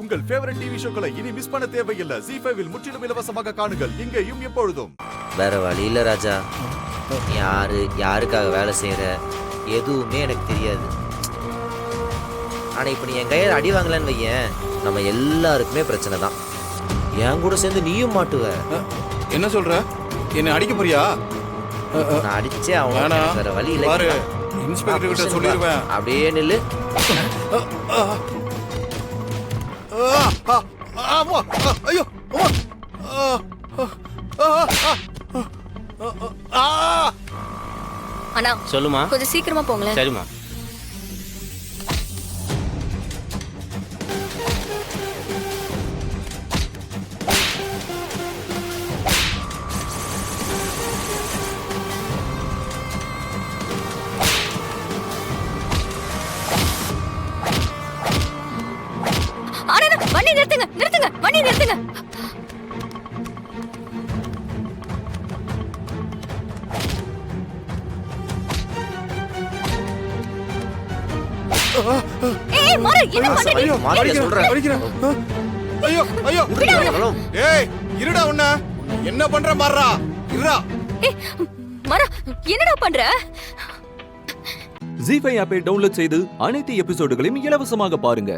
உங்கள் favourite TV ஷோக்களை இனி miss பண்ண தேவையில்லை. ZEE5 இல் முற்றிலும் இலவசமாக காணுங்கள். இங்கேயும் எப்பொழுதும். வேற வழி இல்ல ராஜா. யாருக்காக வேலை செய்யற எதுவுமே எனக்கு தெரியாது. ஆனா இப்ப நீ என் கையில அடி வாங்கலன்னு வையேன், நம்ம எல்லாருக்குமே பிரச்சனை தான். என் கூட சேர்ந்து நீயும் மாட்டுவ. என்ன சொல்ற? என்ன அடிக்க போறியா? நான் அடிச்சே அவன் வேற வழி இல்ல. பாரு, இன்ஸ்பெக்டர் கிட்ட சொல்லிடுவேன். அப்படியே நில்லு. ஐயோ அண்ணா சொல்லுமா. கொஞ்சம் சீக்கிரமா போங்களேன். சரிம்மா. வண்டி நிறுத்துங்க, நிறுத்துங்க, வண்டி நிறுத்துங்க. ஏய் மாறு, என்ன பண்ற நீ? மாறிய சொல்றேன். ஐயோ ஐயோ. ஏய் இருடா உன்ன. என்ன பண்ற மாறா? இருடா. ஏய் மாறு, என்னடா பண்ற? ZEE5 ஆப்பை டவுன்லோட் செய்து அனைத்து எபிசோடுகளையும் இலவசமாக பாருங்க.